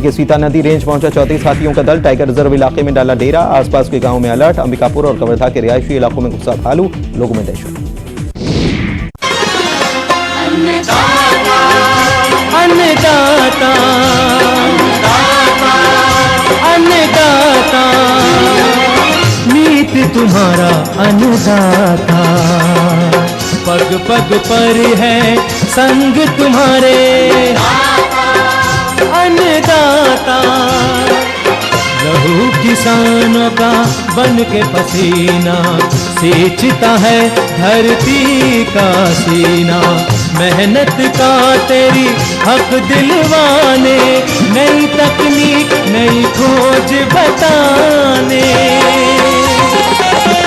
के सीता नदी रेंज पहुंचा 34 हाथियों का दल। टाइगर रिजर्व इलाके में डाला डेरा। आसपास के गांवों में अलर्ट। अंबिकापुर और कवर्धा के रिहायशी इलाकों में घुसा भालू, लोगों में दहशत। अन्नदाता अन्नदाता नीत तुम्हारा अन्नदाता, पग पग पर है संग तुम्हारे अन्नदाता। लहू किसानों का बन के पसीना सींचता है धरती का सीना। मेहनत का तेरी हक दिलवाने, नई तकनीक नई खोज बताने।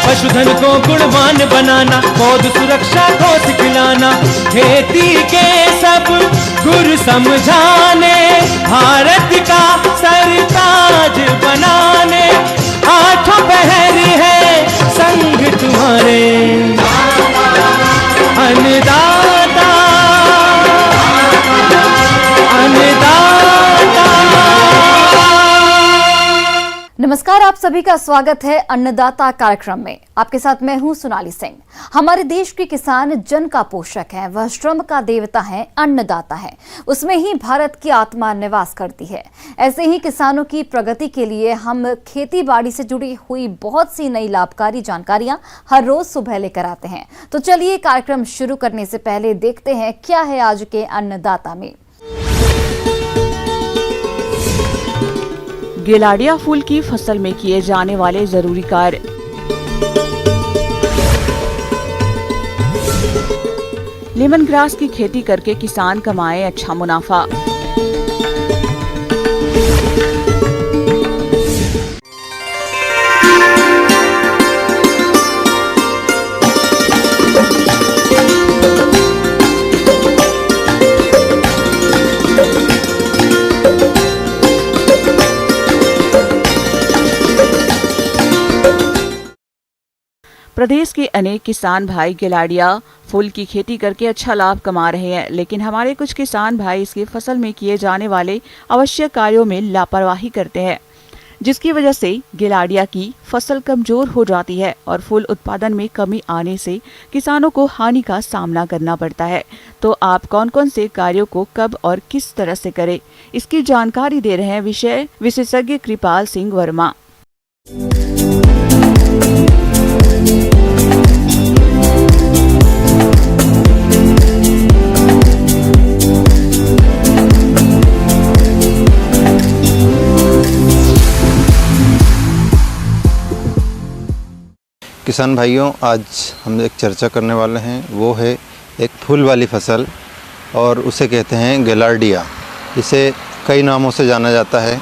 पशुधन को गुणवान बनाना, पौध सुरक्षा को सिखलाना, खेती के सब गुर समझाने, भारत का सरताज बनाने। आठों पहर है संग तुम्हारे अन्नदाता अन्नदाता। नमस्कार, आप सभी का स्वागत है अन्नदाता कार्यक्रम में। आपके साथ मैं हूं सोनाली सिंह। हमारे देश के किसान जन का पोषक है, वह श्रम का देवता है, अन्नदाता है। उसमें ही भारत की आत्मा निवास करती है। ऐसे ही किसानों की प्रगति के लिए हम खेती बाड़ी से जुड़ी हुई बहुत सी नई लाभकारी जानकारियां हर रोज सुबह लेकर आते हैं। तो चलिए कार्यक्रम शुरू करने से पहले देखते हैं क्या है आज के अन्नदाता में। गिलाडिया फूल की फसल में किए जाने वाले जरूरी कार्य। लेमन ग्रास की खेती करके किसान कमाए अच्छा मुनाफा। प्रदेश के अनेक किसान भाई गिलाडिया फूल की खेती करके अच्छा लाभ कमा रहे हैं, लेकिन हमारे कुछ किसान भाई इसकी फसल में किए जाने वाले आवश्यक कार्यों में लापरवाही करते हैं, जिसकी वजह से गिलाडिया की फसल कमजोर हो जाती है और फूल उत्पादन में कमी आने से किसानों को हानि का सामना करना पड़ता है। तो आप कौन कौन से कार्यों को कब और किस तरह से करें, इसकी जानकारी दे रहे हैं विषय विशेषज्ञ कृपाल सिंह वर्मा। किसान भाइयों, आज हम एक चर्चा करने वाले हैं, वो है एक फूल वाली फसल और उसे कहते हैं गिलाडिया। इसे कई नामों से जाना जाता है।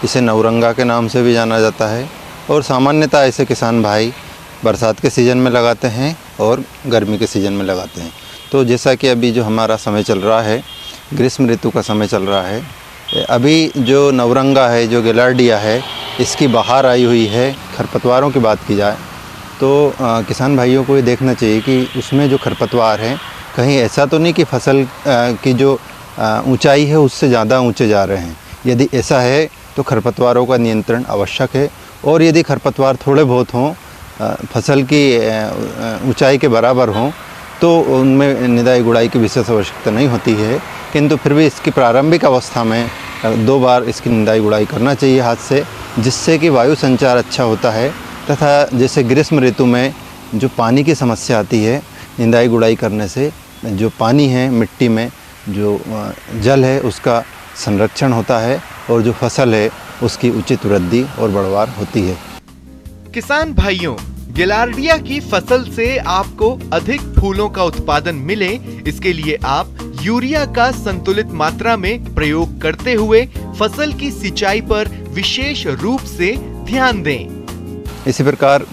इसे नवरंगा के नाम से भी जाना जाता है और सामान्यतः ऐसे किसान भाई बरसात के सीज़न में लगाते हैं और गर्मी के सीज़न में लगाते हैं। तो जैसा कि अभी जो हमारा समय चल रहा है, ग्रीष्म ऋतु का समय चल रहा है, अभी जो नवरंगा है, जो गिलाडिया है, इसकी बहार आई हुई है। खरपतवारों की बात की जाए तो किसान भाइयों को ये देखना चाहिए कि उसमें जो खरपतवार हैं, कहीं ऐसा तो नहीं कि फसल की जो ऊंचाई है उससे ज़्यादा ऊंचे जा रहे हैं। यदि ऐसा है तो खरपतवारों का नियंत्रण आवश्यक है। और यदि खरपतवार थोड़े बहुत हों, फसल की ऊंचाई के बराबर हों, तो उनमें निदाई गुड़ाई की विशेष आवश्यकता नहीं होती है। किंतु फिर भी इसकी प्रारंभिक अवस्था में 2 बार इसकी निदाई गुड़ाई करना चाहिए हाथ से, जिससे कि वायु संचार अच्छा होता है। तथा जैसे ग्रीष्म ऋतु में जो पानी की समस्या आती है, निदाई गुड़ाई करने से जो पानी है, मिट्टी में जो जल है, उसका संरक्षण होता है और जो फसल है उसकी उचित वृद्धि और बढ़वार होती है। किसान भाइयों, गिलाडिया की फसल से आपको अधिक फूलों का उत्पादन मिले, इसके लिए आप यूरिया का संतुलित मात्रा में प्रयोग करते हुए फसल की सिंचाई पर विशेष रूप से ध्यान दें। इसी प्रकार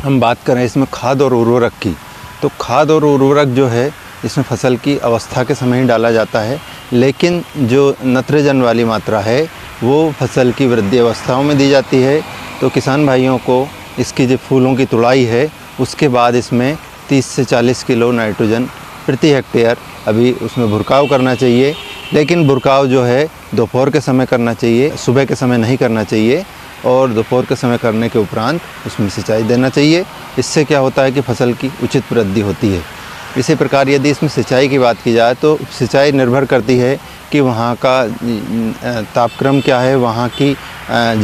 हम बात करें इसमें खाद और उर्वरक की, तो खाद और उर्वरक जो है इसमें फसल की अवस्था के समय ही डाला जाता है, लेकिन जो नत्रजन वाली मात्रा है वो फसल की वृद्धि अवस्थाओं में दी जाती है। तो किसान भाइयों को इसकी जो फूलों की तुड़ाई है उसके बाद इसमें 30 से 40 किलो नाइट्रोजन प्रति हेक्टेयर अभी उसमें भुरकाव करना चाहिए। लेकिन बुरकाव जो है दोपहर के समय करना चाहिए, सुबह के समय नहीं करना चाहिए और दोपहर के समय करने के उपरांत उसमें सिंचाई देना चाहिए। इससे क्या होता है कि फसल की उचित वृद्धि होती है। इसी प्रकार यदि इसमें सिंचाई की बात की जाए तो सिंचाई निर्भर करती है कि वहाँ का तापक्रम क्या है, वहाँ की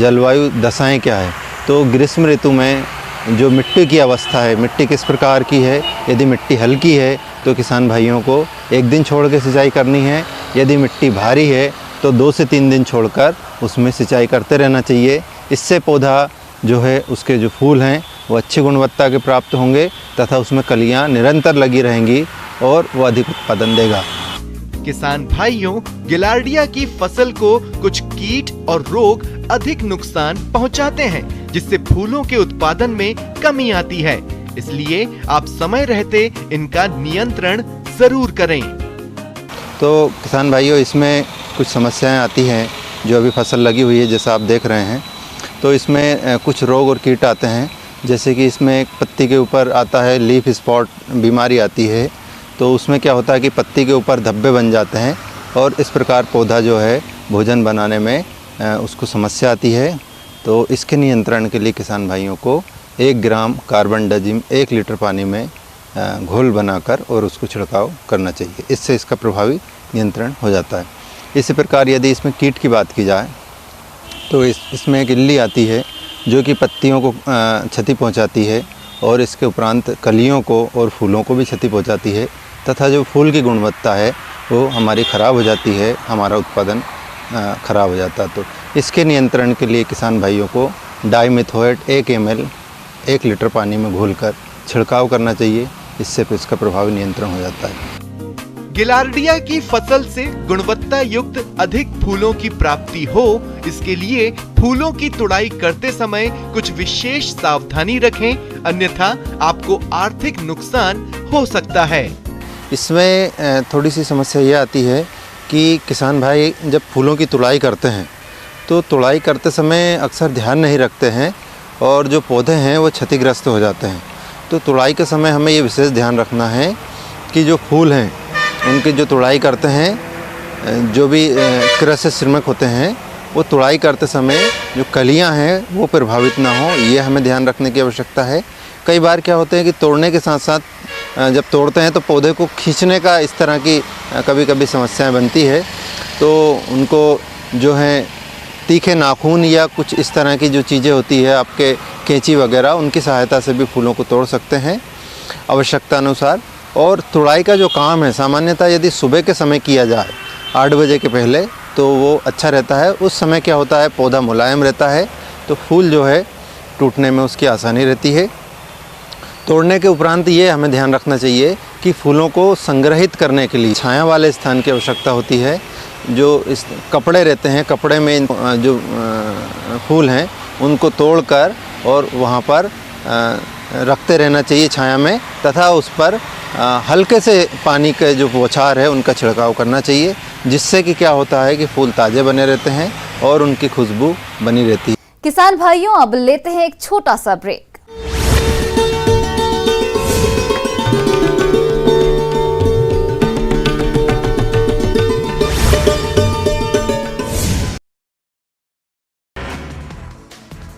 जलवायु दशाएं क्या है। तो ग्रीष्म ऋतु में जो मिट्टी की अवस्था है, मिट्टी किस प्रकार की है, यदि मिट्टी हल्की है तो किसान भाइयों को एक दिन छोड़ के सिंचाई करनी है। यदि मिट्टी भारी है तो 2 से 3 दिन छोड़कर उसमें सिंचाई करते रहना चाहिए। इससे पौधा जो है, उसके जो फूल हैं वो अच्छी गुणवत्ता के प्राप्त होंगे तथा उसमें कलियां निरंतर लगी रहेंगी और वो अधिक उत्पादन देगा। किसान भाइयों, गिलार्डिया की फसल को कुछ कीट और रोग अधिक नुकसान पहुंचाते हैं, जिससे फूलों के उत्पादन में कमी आती है। इसलिए आप समय रहते इनका नियंत्रण जरूर करें। तो किसान भाइयों, इसमें कुछ समस्याएं आती हैं जो अभी फसल लगी हुई है, जैसा आप देख रहे हैं। तो इसमें कुछ रोग और कीट आते हैं, जैसे कि इसमें पत्ती के ऊपर आता है लीफ स्पॉट बीमारी आती है। तो उसमें क्या होता है कि पत्ती के ऊपर धब्बे बन जाते हैं और इस प्रकार पौधा जो है भोजन बनाने में उसको समस्या आती है। तो इसके नियंत्रण के लिए किसान भाइयों को 1 ग्राम कार्बनडाजिम 1 लीटर पानी में घोल बनाकर और उसको छिड़काव करना चाहिए। इससे इसका प्रभावी नियंत्रण हो जाता है। इसी प्रकार यदि इसमें कीट की बात की जाए तो इसमें एक इल्ली आती है जो कि पत्तियों को क्षति पहुंचाती है और इसके उपरांत कलियों को और फूलों को भी क्षति पहुंचाती है तथा जो फूल की गुणवत्ता है वो हमारी ख़राब हो जाती है, हमारा उत्पादन ख़राब हो जाता है। तो इसके नियंत्रण के लिए किसान भाइयों को डाइमिथोएट 1 ml 1 लीटर पानी में घोलकर छिड़काव करना चाहिए। इससे फिर इसका प्रभावी नियंत्रण हो जाता है। गिलार्डिया की फसल से गुणवत्ता युक्त अधिक फूलों की प्राप्ति हो, इसके लिए फूलों की तुड़ाई करते समय कुछ विशेष सावधानी रखें, अन्यथा आपको आर्थिक नुकसान हो सकता है। इसमें थोड़ी सी समस्या ये आती है कि किसान भाई जब फूलों की तुड़ाई करते हैं तो तुड़ाई करते समय अक्सर ध्यान नहीं रखते हैं और जो पौधे हैं वो क्षतिग्रस्त हो जाते हैं। तो तुड़ाई के समय हमें ये विशेष ध्यान रखना है कि जो फूल हैं उनकी जो तुड़ाई करते हैं, जो भी कृषि श्रमिक होते हैं, वो तुड़ाई करते समय जो कलियां हैं वो प्रभावित ना हो, ये हमें ध्यान रखने की आवश्यकता है। कई बार क्या होते हैं कि तोड़ने के साथ साथ जब तोड़ते हैं तो पौधे को खींचने का इस तरह की कभी कभी समस्याएं बनती है। तो उनको जो है तीखे नाखून या कुछ इस तरह की जो चीज़ें होती है, आपके कैंची वगैरह, उनकी सहायता से भी फूलों को तोड़ सकते हैं आवश्यकता अनुसार। और तुड़ाई का जो काम है सामान्यतः यदि सुबह के समय किया जाए 8 बजे के पहले तो वो अच्छा रहता है। उस समय क्या होता है, पौधा मुलायम रहता है तो फूल जो है टूटने में उसकी आसानी रहती है। तोड़ने के उपरांत ये हमें ध्यान रखना चाहिए कि फूलों को संग्रहित करने के लिए छाया वाले स्थान की आवश्यकता होती है। जो इस कपड़े रहते हैं, कपड़े में जो फूल हैं उनको तोड़कर और वहाँ पर रखते रहना चाहिए छाया में, तथा उस पर हल्के से पानी के जो बौछार है उनका छिड़काव करना चाहिए, जिससे कि क्या होता है कि फूल ताज़े बने रहते हैं और उनकी खुशबू बनी रहती है। किसान भाइयों, अब लेते हैं एक छोटा सा ब्रेक।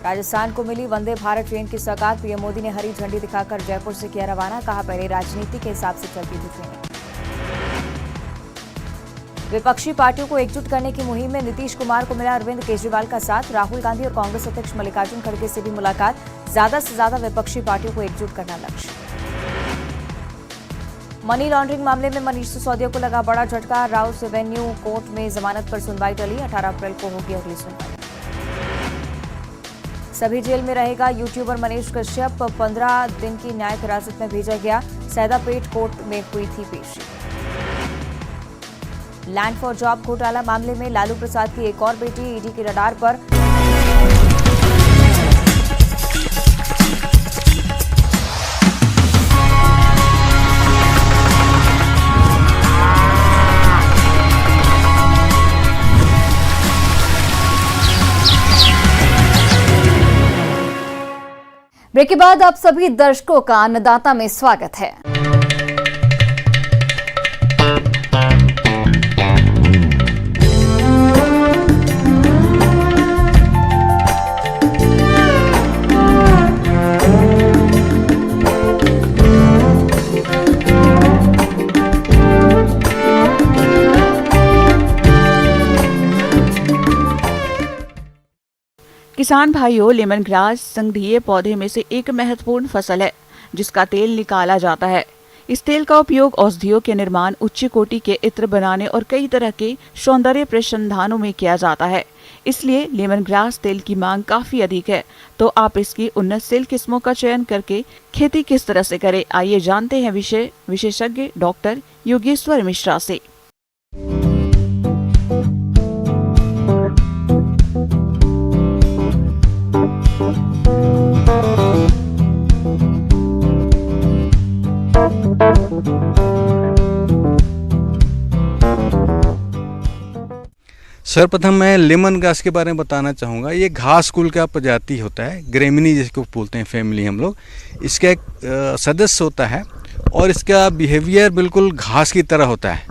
राजस्थान को मिली वंदे भारत ट्रेन की सौगात, पीएम मोदी ने हरी झंडी दिखाकर जयपुर से किया रवाना। कहा, पहले राजनीति के हिसाब से चलती थी ट्रेन। विपक्षी पार्टियों को एकजुट करने की मुहिम में नीतीश कुमार को मिला अरविंद केजरीवाल का साथ। राहुल गांधी और कांग्रेस अध्यक्ष मल्लिकार्जुन खड़गे से भी मुलाकात। ज्यादा से ज्यादा विपक्षी पार्टियों को एकजुट करना लक्ष्य। मनी लॉन्ड्रिंग मामले में मनीष सिसोदिया को लगा बड़ा झटका। राउस एवेन्यू कोर्ट में जमानत पर सुनवाई टली। 18 अप्रैल को होगी अगली सुनवाई। सभी जेल में रहेगा यूट्यूबर मनीष कश्यप। 15 दिन की न्यायिक हिरासत में भेजा गया। सैदापेट कोर्ट में हुई थी पेशी। लैंड फॉर जॉब घोटाला मामले में लालू प्रसाद की एक और बेटी ईडी के रडार पर। ब्रेक के बाद आप सभी दर्शकों का अन्नदाता में स्वागत है। किसान भाइयों, लेमन ग्रास संघीय पौधे में से एक महत्वपूर्ण फसल है जिसका तेल निकाला जाता है। इस तेल का उपयोग औषधियों के निर्माण, उच्च कोटि के इत्र बनाने और कई तरह के सौंदर्य प्रसाधनों में किया जाता है। इसलिए लेमन ग्रास तेल की मांग काफी अधिक है। तो आप इसकी उन्नत सेल किस्मों का चयन करके खेती किस तरह से करें, आइए जानते हैं विशेषज्ञ डॉक्टर योगेश्वर मिश्रा से। सर्वप्रथम मैं लेमन ग्रास के बारे में बताना चाहूँगा। ये घास कुल का प्रजाति होता है, ग्रेमिनी जिसको बोलते हैं फैमिली हम लोग। इसका एक सदस्य होता है और इसका बिहेवियर बिल्कुल घास की तरह होता है।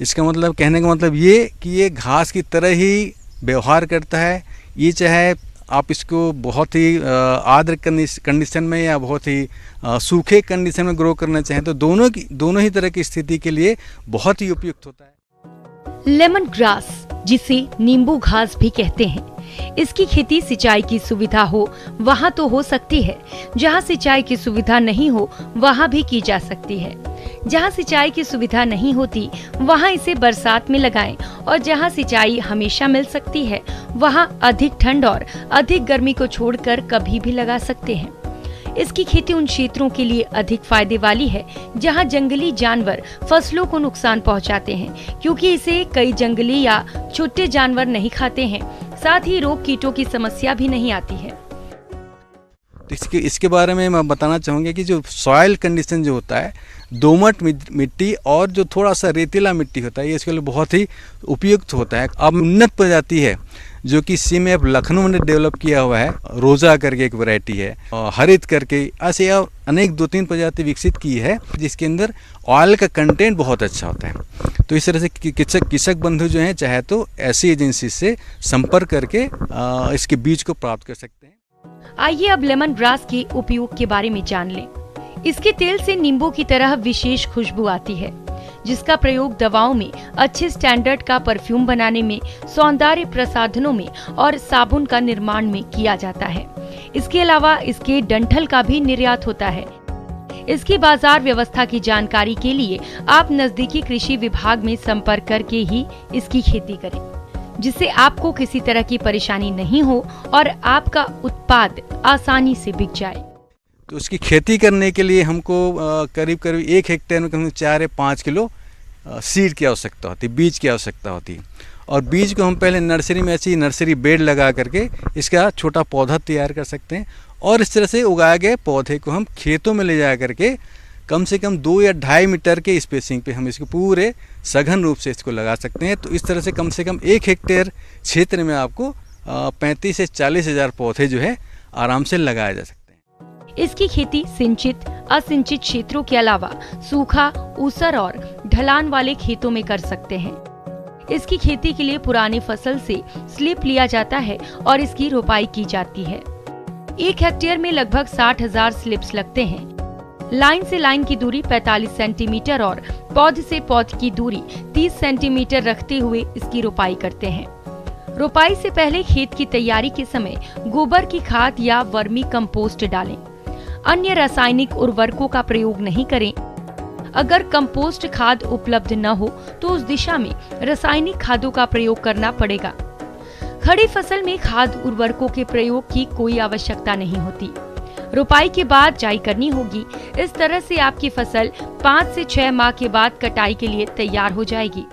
इसका मतलब, कहने का मतलब ये कि ये घास की तरह ही व्यवहार करता है। ये चाहे आप इसको बहुत ही आर्द्र कंडीशन में या बहुत ही सूखे कंडीशन में ग्रो करना चाहें तो दोनों ही तरह की स्थिति के लिए बहुत ही उपयुक्त होता है। लेमन ग्रास, जिसे नींबू घास भी कहते हैं, इसकी खेती सिंचाई की सुविधा हो वहाँ तो हो सकती है, जहाँ सिंचाई की सुविधा नहीं हो वहाँ भी की जा सकती है। जहाँ सिंचाई की सुविधा नहीं होती वहाँ इसे बरसात में लगाएं और जहाँ सिंचाई हमेशा मिल सकती है वहाँ अधिक ठंड और अधिक गर्मी को छोड़कर कभी भी लगा सकते हैं। इसकी खेती उन क्षेत्रों के लिए अधिक फायदे वाली है जहां जंगली जानवर फसलों को नुकसान पहुंचाते हैं, क्योंकि इसे कई जंगली या छोटे जानवर नहीं खाते हैं। साथ ही रोग कीटों की समस्या भी नहीं आती है। इसके बारे में मैं बताना चाहूँगा कि जो सॉइल कंडीशन जो होता है, दोमट मिट्टी और जो थोड़ा सा रेतीला मिट्टी होता है, ये इसके लिए बहुत ही उपयुक्त होता है। अब उन्नत प्रजाति है जो कि CMF लखनऊ ने डेवलप किया हुआ है, रोजा करके एक वैरायटी है, हरित करके, ऐसे और अनेक 2-3 प्रजाति विकसित की है जिसके अंदर ऑयल का कंटेंट बहुत अच्छा होता है। तो इस तरह से कृषक बंधु जो हैं चाहे तो ऐसी एजेंसी से संपर्क करके इसके बीज को प्राप्त कर सकते हैं। आइए अब लेमन ग्रास के उपयोग के बारे में जान लें। इसके तेल से नींबू की तरह विशेष खुशबू आती है, जिसका प्रयोग दवाओं में, अच्छे स्टैंडर्ड का परफ्यूम बनाने में, सौंदर्य प्रसाधनों में और साबुन का निर्माण में किया जाता है। इसके अलावा इसके डंठल का भी निर्यात होता है। इसकी बाजार व्यवस्था की जानकारी के लिए आप नजदीकी कृषि विभाग में संपर्क करके ही इसकी खेती करें, जिससे आपको किसी तरह की परेशानी नहीं हो और आपका उत्पाद आसानी से बिक जाए। तो उसकी खेती करने के लिए हमको करीब 1 हेक्टेयर में कम से 4 या 5 किलो सीड की आवश्यकता होती है, बीज की आवश्यकता होती है। और बीज को हम पहले नर्सरी में ऐसी नर्सरी बेड लगा करके इसका छोटा पौधा तैयार कर सकते हैं और इस तरह से उगाए गए पौधे को हम खेतों में ले जा करके कम से कम 2 या 2.5 मीटर के स्पेसिंग पे हम इसको पूरे सघन रूप से इसको लगा सकते हैं। तो इस तरह से कम 1 हेक्टेयर क्षेत्र में आपको 35 से 40 हज़ार पौधे जो है आराम से लगाए जा सकते हैं। इसकी खेती सिंचित, असिंचित क्षेत्रों के अलावा सूखा, ऊसर और ढलान वाले खेतों में कर सकते हैं। इसकी खेती के लिए पुरानी फसल से स्लिप लिया जाता है और इसकी रोपाई की जाती है। 1 हेक्टेयर में लगभग 60,000 स्लिप्स लगते हैं। लाइन से लाइन की दूरी 45 सेंटीमीटर और पौध से पौध की दूरी 30 सेंटीमीटर रखते हुए इसकी रोपाई करते हैं। रोपाई से पहले खेत की तैयारी के समय गोबर की खाद या वर्मी कंपोस्ट डालें। अन्य रासायनिक उर्वरकों का प्रयोग नहीं करें। अगर कंपोस्ट खाद उपलब्ध न हो तो उस दिशा में रासायनिक खादों का प्रयोग करना पड़ेगा। खड़ी फसल में खाद उर्वरकों के प्रयोग की कोई आवश्यकता नहीं होती। रोपाई के बाद सिंचाई करनी होगी। इस तरह से आपकी फसल 5 से 6 माह के बाद कटाई के लिए तैयार हो जाएगी।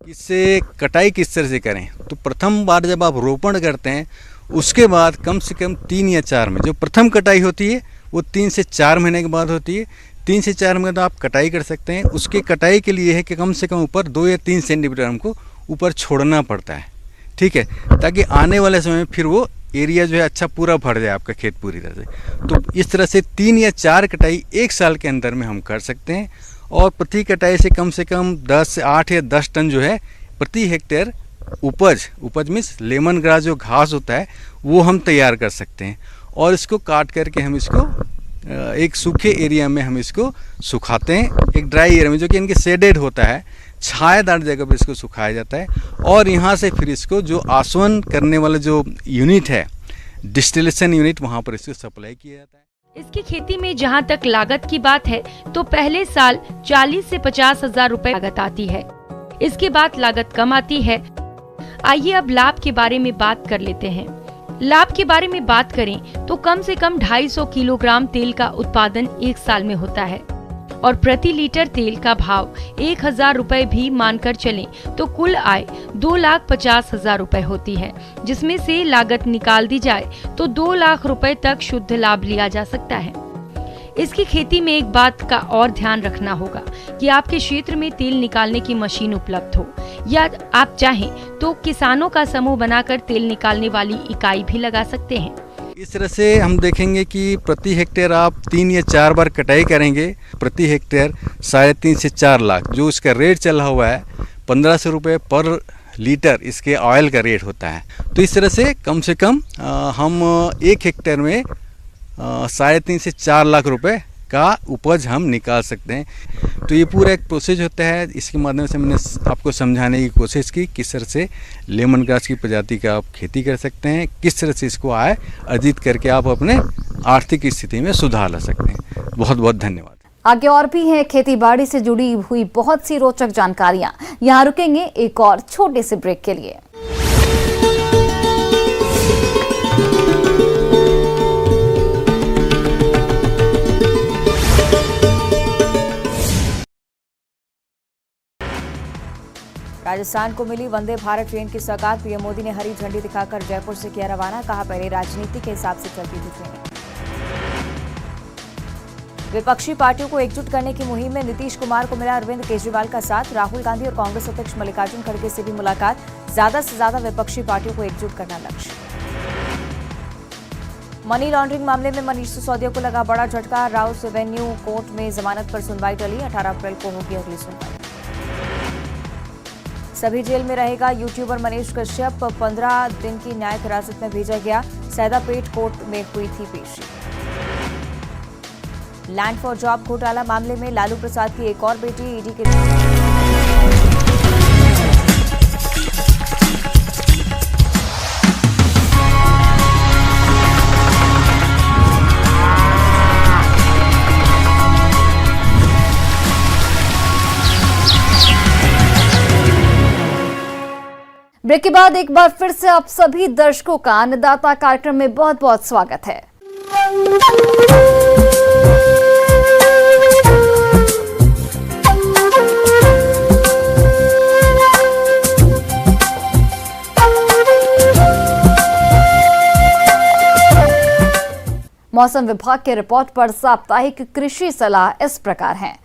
इससे कटाई किस तरह से करें? तो प्रथम बार जब आप रोपण करते हैं उसके बाद कम से कम 3 या 4 में जो प्रथम कटाई होती है वो 3 से 4 महीने के बाद होती है। 3 से 4 महीने आप कटाई कर सकते हैं। उसके कटाई के लिए है कि कम से कम ऊपर 2 या 3 सेंटीमीटर हमको ऊपर छोड़ना पड़ता है, ठीक है, ताकि आने वाले समय में फिर वो एरिया जो है अच्छा पूरा भर जाए आपका खेत पूरी तरह से। तो इस तरह से 3 या 4 कटाई 1 साल के अंदर में हम कर सकते हैं और प्रति कटाई से कम 8 या 10 टन जो है प्रति हेक्टेयर उपज मीन्स लेमन ग्रास जो घास होता है वो हम तैयार कर सकते हैं। और इसको काट करके हम इसको एक सूखे एरिया में हम इसको सुखाते हैं, एक ड्राई एरिया में जो कि इनके शेडेड होता है, छायादार जगह पर इसको सुखाया जाता है। और यहाँ से फिर इसको जो आसवन करने वाला जो यूनिट है डिस्टिलेशन यूनिट वहाँ पर इसको सप्लाई किया जाता है। इसकी खेती में जहां तक लागत की बात है तो पहले साल 40 से 50 हजार रुपए लागत आती है। इसके बाद लागत कम आती है। आइए अब लाभ के बारे में बात कर लेते हैं। लाभ के बारे में बात करें तो कम से कम 250 किलोग्राम तेल का उत्पादन एक साल में होता है और प्रति लीटर तेल का भाव 1000 रुपए भी मानकर चलें तो कुल आय 2,50,000 रुपए होती है, जिसमें से लागत निकाल दी जाए तो 2 लाख रुपए तक शुद्ध लाभ लिया जा सकता है। इसकी खेती में एक बात का और ध्यान रखना होगा कि आपके क्षेत्र में तेल निकालने की मशीन उपलब्ध हो या आप चाहें तो किसानों का समूह बनाकर तेल निकालने वाली इकाई भी लगा सकते हैं। इस तरह से हम देखेंगे कि प्रति हेक्टेयर आप 3 या 4 बार कटाई करेंगे, प्रति हेक्टेयर 3.5 से 4 लाख जो इसका रेट चला हुआ है 1500 रुपये पर लीटर इसके ऑयल का रेट होता है। तो इस तरह से कम हम 1 हेक्टेयर में 3.5 से 4 लाख रुपए का उपज हम निकाल सकते हैं। तो ये पूरा एक प्रोसेस होता है। इसके माध्यम से मैंने आपको समझाने की कोशिश की किस तरह से लेमन ग्रास की प्रजाति का आप खेती कर सकते हैं, किस तरह से इसको आय अर्जित करके आप अपने आर्थिक स्थिति में सुधार ला सकते हैं। बहुत बहुत धन्यवाद। आगे और भी है खेती बाड़ी से जुड़ी हुई बहुत सी रोचक जानकारियां। यहाँ रुकेंगे एक और छोटे से ब्रेक के लिए। राजस्थान को मिली वंदे भारत ट्रेन की सौगात। पीएम मोदी ने हरी झंडी दिखाकर जयपुर से किया रवाना। कहा पहले राजनीति के हिसाब से चलती थी ट्रेन। विपक्षी पार्टियों को एकजुट करने की मुहिम में नीतीश कुमार को मिला अरविंद केजरीवाल का साथ। राहुल गांधी और कांग्रेस अध्यक्ष मल्लिकार्जुन खड़गे से भी मुलाकात। ज्यादा से ज्यादा विपक्षी पार्टियों को एकजुट करना लक्ष्य। मनी लॉन्ड्रिंग मामले में मनीष सिसोदिया को लगा बड़ा झटका। राउस एवेन्यू कोर्ट में जमानत पर सुनवाई टली। 18 अप्रैल को होगी अगली सुनवाई। सभी जेल में रहेगा यूट्यूबर मनीष कश्यप। 15 दिन की न्यायिक हिरासत में भेजा गया। सैदापेट कोर्ट में हुई थी पेशी। लैंड फॉर जॉब घोटाला मामले में लालू प्रसाद की एक और बेटी ईडी के ब्रेक के बाद एक बार फिर से आप सभी दर्शकों का अन्नदाता कार्यक्रम में बहुत बहुत स्वागत है। मौसम विभाग के रिपोर्ट पर साप्ताहिक कृषि सलाह इस प्रकार है।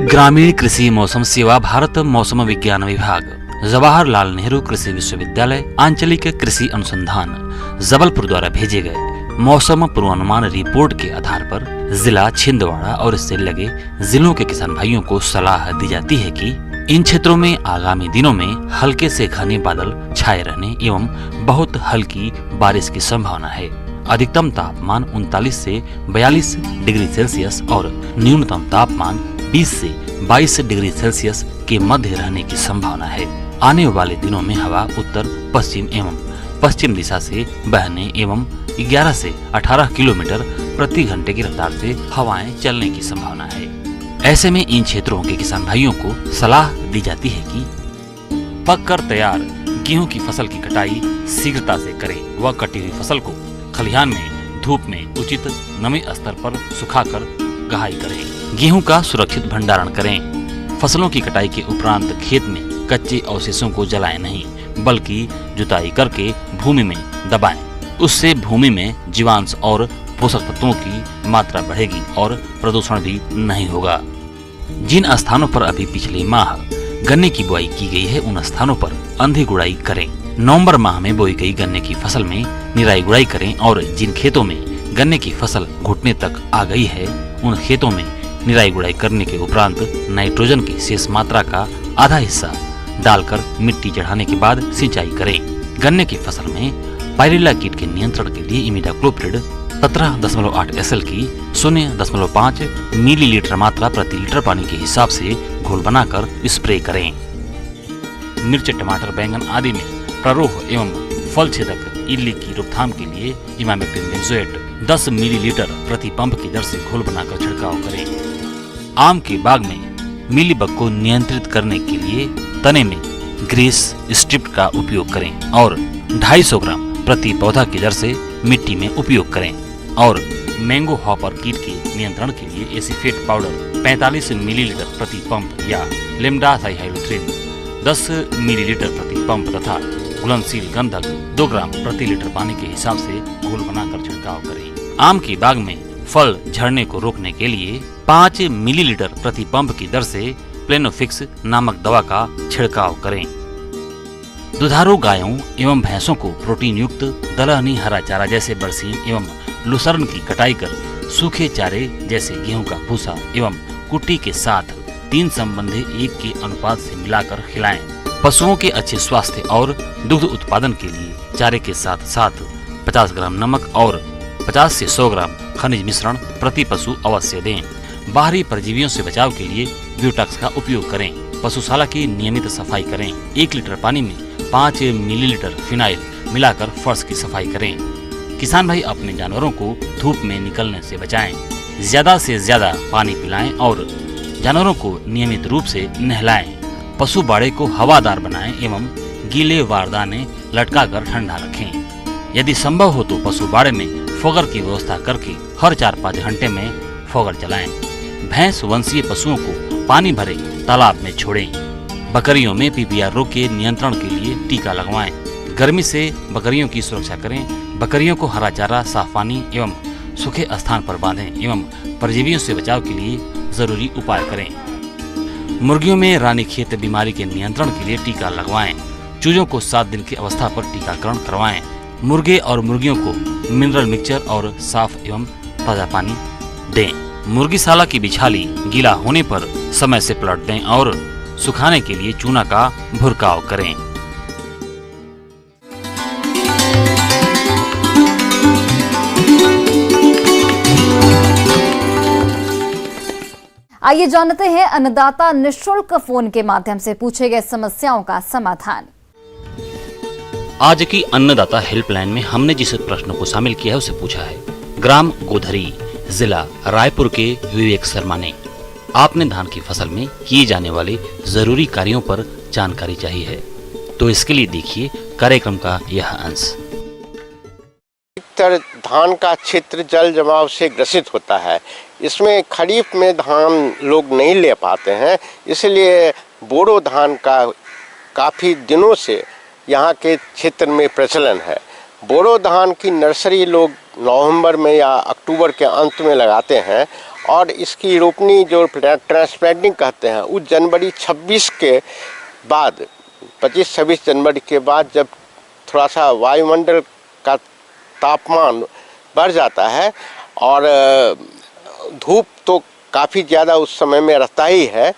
ग्रामीण कृषि मौसम सेवा भारत मौसम विज्ञान विभाग, जवाहरलाल नेहरू कृषि विश्वविद्यालय, आंचलिक कृषि अनुसंधान जबलपुर द्वारा भेजे गए मौसम पूर्वानुमान रिपोर्ट के आधार पर जिला छिंदवाड़ा और इससे लगे जिलों के किसान भाइयों को सलाह दी जाती है कि इन क्षेत्रों में आगामी दिनों में हल्के से घने बादल छाए रहने एवं बहुत हल्की बारिश की संभावना है। अधिकतम तापमान 39 से 42 डिग्री सेल्सियस और न्यूनतम तापमान 20 से 22 डिग्री सेल्सियस के मध्य रहने की संभावना है। आने वाले दिनों में हवा उत्तर पश्चिम एवं पश्चिम दिशा से बहने एवं 11 से 18 किलोमीटर प्रति घंटे की रफ्तार से हवाएं चलने की संभावना है। ऐसे में इन क्षेत्रों के किसान भाइयों को सलाह दी जाती है कि पककर तैयार गेहूं की फसल की कटाई शीघ्रता से करें व कटी हुई फसल को खलिहान में धूप में उचित नमी स्तर पर सुखाकर गहाई करें। गेहूं का सुरक्षित भंडारण करें। फसलों की कटाई के उपरांत खेत में कच्चे अवशेषों को जलाएं नहीं, बल्कि जुताई करके भूमि में दबाएं। उससे भूमि में जीवांश और पोषक तत्वों की मात्रा बढ़ेगी और प्रदूषण भी नहीं होगा। जिन स्थानों पर अभी पिछले माह गन्ने की बुआई की गई है उन स्थानों पर अंधी गुड़ाई करें। नवंबर माह में बोई गई गन्ने की फसल में निराई गुड़ाई करें और जिन खेतों में गन्ने की फसल घुटने तक आ गई है उन खेतों में निराई गुड़ाई करने के उपरांत नाइट्रोजन की शेष मात्रा का आधा हिस्सा डालकर मिट्टी चढ़ाने के बाद सिंचाई करें। गन्ने की फसल में पायरिल्ला कीट के नियंत्रण के लिए इमिडाक्लोप्रिड 17.8 SL की 0.5 मिलीलीटर मात्रा प्रति लीटर पानी के हिसाब से घोल बनाकर स्प्रे करें। मिर्च, टमाटर, बैंगन आदि में प्ररोह एवं फल छेदक इल्ली की रोकथाम के लिए इमामेक्टिन बेंजोएट 10 मिलीलीटर प्रति पंप की दर से घोल बनाकर छिड़काव करें। आम के बाग में मिलीबग को नियंत्रित करने के लिए तने में ग्रीस स्ट्रिप का उपयोग करें और 250 ग्राम प्रति पौधा की दर से मिट्टी में उपयोग करें। और मैंगो हॉपर कीट के नियंत्रण के लिए एसीफेट पाउडर 45 मिलीलीटर प्रति पंप या लिम्डाथाइहाइलोथ्रिन 10 मिलीलीटर प्रति पंप तथा घुलनशील गंधक 2 ग्राम प्रति लीटर पानी के हिसाब से घोल बनाकर छिड़काव करें। आम की बाग में फल झड़ने को रोकने के लिए 5 मिलीलीटर प्रति पंप की दर से प्लेनोफिक्स नामक दवा का छिड़काव करें। दुधारू गायों एवं भैंसों को प्रोटीन युक्त दलहनी हरा चारा जैसे बरसीन एवं लुसर्न की कटाई कर सूखे चारे जैसे गेहूं का भूसा एवं कुट्टी के साथ 3 संबंधी 1 के अनुपात से मिलाकर खिलाएं। पशुओं के अच्छे स्वास्थ्य और दुग्ध उत्पादन के लिए चारे के साथ साथ 50 ग्राम नमक और 50 से 100 ग्राम खनिज मिश्रण प्रति पशु अवश्य दें। बाहरी परजीवियों से बचाव के लिए ब्यूटॉक्स का उपयोग करें। पशुशाला की नियमित सफाई करें। 1 लीटर पानी में 5 मिलीलीटर फिनाइल मिलाकर फर्श की सफाई करें। किसान भाई अपने जानवरों को धूप में निकलने से बचाएं। ज्यादा से ज्यादा पानी पिलाएं और जानवरों को नियमित रूप से नहलाएं। पशु बाड़े को हवादार बनाएं एवं गीले वारदाने लटकाकर ठंडा रखें। यदि संभव हो तो पशु बाड़े में फोगर की व्यवस्था करके हर 4-5 घंटे में फोगर चलाएं। भैंस वंशीय पशुओं को पानी भरे तालाब में छोड़ें। बकरियों में पीपीआर रोग के नियंत्रण के लिए टीका लगवाएं। गर्मी से बकरियों की सुरक्षा करें। बकरियों को हरा चारा, साफ पानी एवं सूखे स्थान पर बांधें एवं परजीवियों से बचाव के लिए जरूरी उपाय करें। मुर्गियों में रानीखेत बीमारी के नियंत्रण के लिए टीका लगवाएं। चूजों को 7 दिन की अवस्था पर टीकाकरण करवाएं। मुर्गे और मुर्गियों को मिनरल मिक्सचर और साफ एवं ताजा पानी दें। मुर्गीशाला की बिछाली गीला होने पर समय से पलट दें और सुखाने के लिए चूना का भुरकाव करें। आइए जानते हैं अन्नदाता निःशुल्क फोन के माध्यम से पूछे गए समस्याओं का समाधान। आज की अन्नदाता हेल्पलाइन में हमने जिस प्रश्न को शामिल किया है उसे पूछा है ग्राम गोधरी, जिला रायपुर के विवेक शर्मा ने। आपने धान की फसल में किए जाने वाले जरूरी कार्यों पर जानकारी चाहिए है, तो इसके लिए देखिए कार्यक्रम का यह अंश। अधिकतर धान का क्षेत्र जल जमाव से ग्रसित होता है। इसमें खरीफ में धान लोग नहीं ले पाते हैं, इसलिए बोरो धान का काफ़ी दिनों से यहाँ के क्षेत्र में प्रचलन है। बोरो धान की नर्सरी लोग नवंबर में या अक्टूबर के अंत में लगाते हैं और इसकी रोपनी जो ट्रांसप्लांटिंग कहते हैं उस जनवरी 26 के बाद 25-26 जनवरी के बाद जब थोड़ा सा वायुमंडल का तापमान बढ़ जाता है और धूप तो काफ़ी ज़्यादा उस समय में रहता ही है,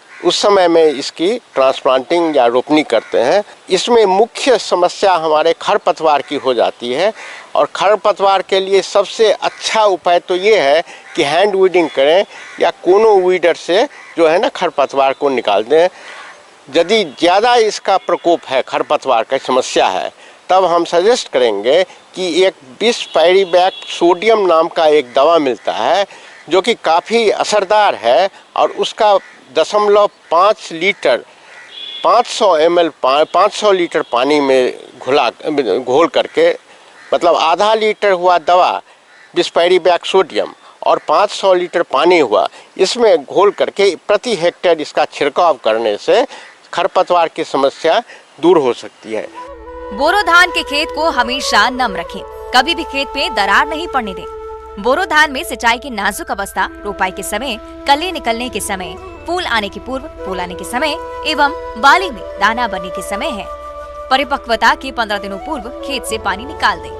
उस समय में इसकी ट्रांसप्लांटिंग या रोपनी करते हैं। इसमें मुख्य समस्या हमारे खरपतवार की हो जाती है और खरपतवार के लिए सबसे अच्छा उपाय तो ये है कि हैंड वीडिंग करें या कोनो वीडर से जो है ना खरपतवार को निकाल दें। यदि ज़्यादा इसका प्रकोप है, खरपतवार की समस्या है, तब हम सजेस्ट करेंगे कि एक 20 पैरीबैक सोडियम नाम का एक दवा मिलता है जो कि काफ़ी असरदार है और उसका 0.5 लीटर 500 ml 500 लीटर पानी में घोल करके, मतलब आधा लीटर हुआ दवा 20 पैरीबैक सोडियम और 500 लीटर पानी हुआ, इसमें घोल करके प्रति हेक्टेयर इसका छिड़काव करने से खरपतवार की समस्या दूर हो सकती है। बोरो धान के खेत को हमेशा नम रखें, कभी भी खेत पे दरार नहीं पड़ने दें। बोरो धान में सिंचाई की नाजुक अवस्था रोपाई के समय, कली निकलने के समय, फूल आने के पूर्व, फूल आने के समय एवं बाली में दाना बनने के समय है। परिपक्वता के 15 दिनों पूर्व खेत से पानी निकाल दें।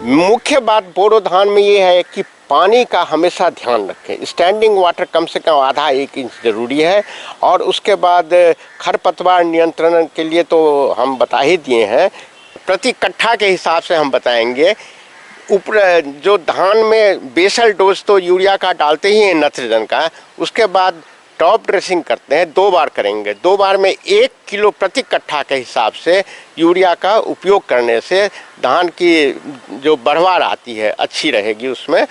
मुख्य बात बोरो धान में ये है कि पानी का हमेशा ध्यान रखें। स्टैंडिंग वाटर कम से कम आधा 1 इंच जरूरी है। और उसके बाद खरपतवार नियंत्रण के लिए तो हम बता ही दिए हैं। प्रति कट्ठा के हिसाब से हम बताएंगे ऊपर जो धान में बेसल डोज तो यूरिया का डालते ही हैं नाइट्रोजन का, उसके बाद टॉप ड्रेसिंग करते हैं, 2 बार करेंगे। 2 बार में 1 किलो प्रति कट्ठा के हिसाब से यूरिया का उपयोग करने से धान की जो बढ़वार आती है अच्छी रहेगी। उसमें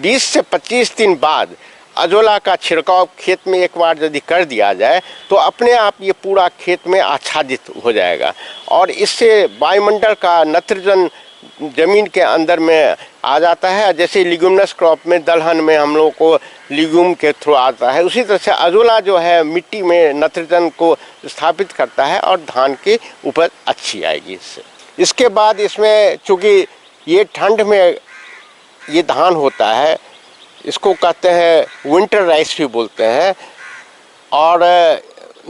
20 से 25 दिन बाद अजोला का छिड़काव खेत में एक बार यदि कर दिया जाए तो अपने आप ये पूरा खेत में आच्छादित हो जाएगा और इससे वायुमंडल का नाइट्रोजन जमीन के अंदर में आ जाता है। जैसे लिग्यूमिनस क्रॉप में दलहन में हम लोगों को लिग्यूम के थ्रू आता है, उसी तरह से अजोला जो है मिट्टी में नाइट्रोजन को स्थापित करता है और धान की उपज अच्छी आएगी इससे। इसके बाद इसमें चूँकि ये ठंड में ये धान होता है, इसको कहते हैं विंटर राइस भी बोलते हैं, और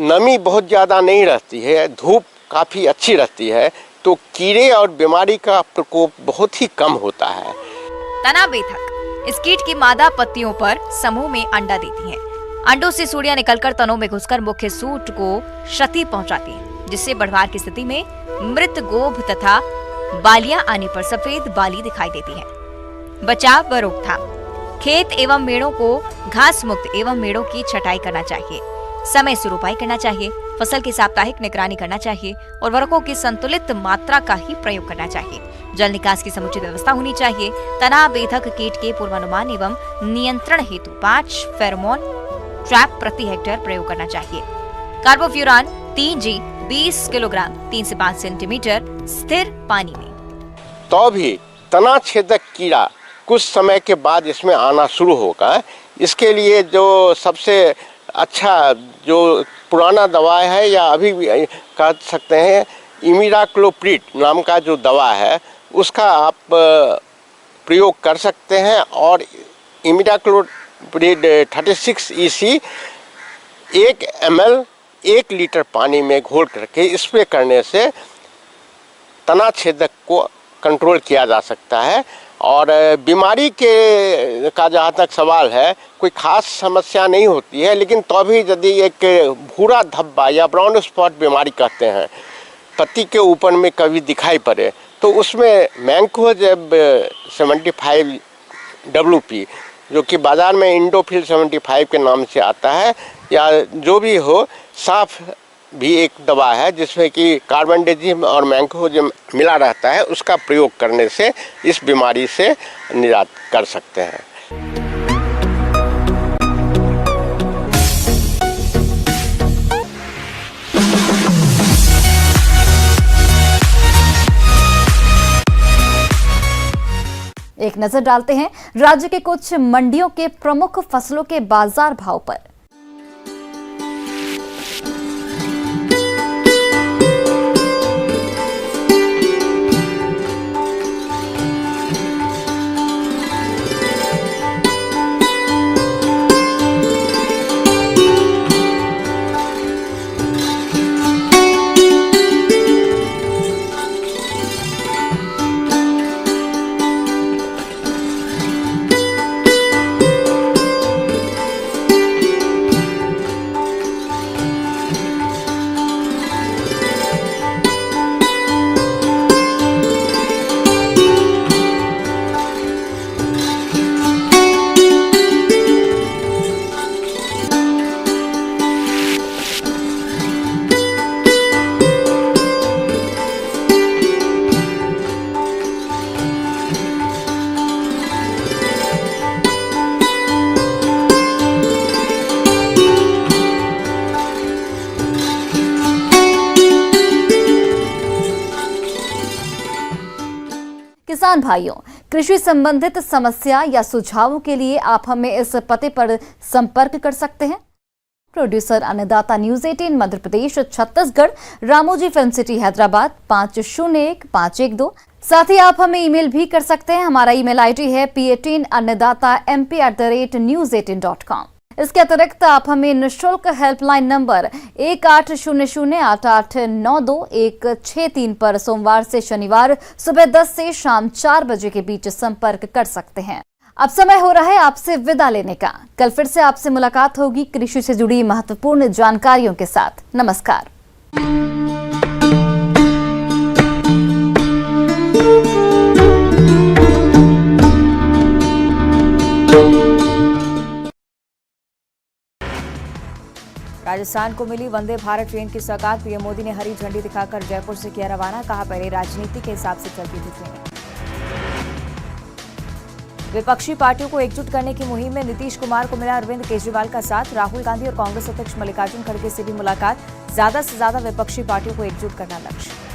नमी बहुत ज़्यादा नहीं रहती है, धूप काफ़ी अच्छी रहती है, तो कीड़े और बीमारी का प्रकोप बहुत ही कम होता है। तना बेथक इस कीट की मादा पत्तियों पर समूह में अंडा देती है। अंडों से सूड़ियां निकलकर तनों में घुसकर मुख्य सूट को क्षति पहुंचाती है, जिससे बढ़वार की स्थिति में मृत गोभ तथा बालियां आने पर सफेद बाली दिखाई देती है। बचाव व रोकथाम। खेत एवं मेड़ों को घास मुक्त एवं मेड़ों की छटाई करना चाहिए, समय से रोपाई करना चाहिए, फसल की साप्ताहिक निगरानी करना चाहिए और उर्वरकों की संतुलित मात्रा का ही प्रयोग करना चाहिए। जल निकास की समुचित व्यवस्था होनी चाहिए। तना बेधक कीट के पूर्वानुमान एवं नियंत्रण हेतु 5 फेरोमोन ट्रैप प्रति हेक्टेयर प्रयोग करना चाहिए। कार्बोफ्यूरान 3G 20 किलोग्राम 3 से 5 सेंटीमीटर स्थिर पानी में। तो भी तना छेदक कीड़ा कुछ समय के बाद इसमें आना शुरू होगा। इसके लिए जो सबसे अच्छा जो पुराना दवा है या अभी भी कह सकते हैं इमिडाक्लोप्रिड नाम का जो दवा है उसका आप प्रयोग कर सकते हैं। और इमिडाक्लोप्रिड 36 EC 1 ml 1 लीटर पानी में घोल करके स्प्रे करने से तना छेदक को कंट्रोल किया जा सकता है। और बीमारी के का जहाँ तक सवाल है, कोई खास समस्या नहीं होती है, लेकिन तो भी यदि एक भूरा धब्बा या ब्राउन स्पॉट बीमारी कहते हैं पत्ती के ऊपर में कभी दिखाई पड़े तो उसमें मैंकोजेब 75 WP जो कि बाज़ार में इंडोफिल 75 के नाम से आता है या जो भी हो, साफ भी एक दवा है जिसमें कि कार्बेंडाजिम और मैंकोजेब मिला रहता है, उसका प्रयोग करने से इस बीमारी से निजात कर सकते हैं। एक नजर डालते हैं राज्य के कुछ मंडियों के प्रमुख फसलों के बाजार भाव पर। किसान भाइयों, कृषि संबंधित समस्या या सुझावों के लिए आप हमें इस पते पर संपर्क कर सकते हैं। प्रोड्यूसर अन्नदाता news 18 Madhya Pradesh Chhattisgarh, Ramoji film city Hyderabad 501512। साथ ही आप हमें ईमेल भी कर सकते हैं। हमारा ईमेल आईडी है p18annadatamp@news18.com। इसके अतिरिक्त आप हमें निःशुल्क हेल्पलाइन नंबर 18008892 पर सोमवार से शनिवार सुबह 10 से शाम 4 बजे के बीच संपर्क कर सकते हैं। अब समय हो रहा है आपसे विदा लेने का। कल फिर से आपसे मुलाकात होगी कृषि से जुड़ी महत्वपूर्ण जानकारियों के साथ। नमस्कार। राजस्थान को मिली वंदे भारत ट्रेन की सौगात, पीएम मोदी ने हरी झंडी दिखाकर जयपुर से किया रवाना, कहा पहले राजनीति के हिसाब से चलती थी ट्रेनें। विपक्षी पार्टियों को एकजुट करने की मुहिम में नीतीश कुमार को मिला अरविंद केजरीवाल का साथ, राहुल गांधी और कांग्रेस अध्यक्ष मल्लिकार्जुन खड़गे से भी मुलाकात, ज्यादा से ज्यादा विपक्षी पार्टियों को एकजुट करना लक्ष्य।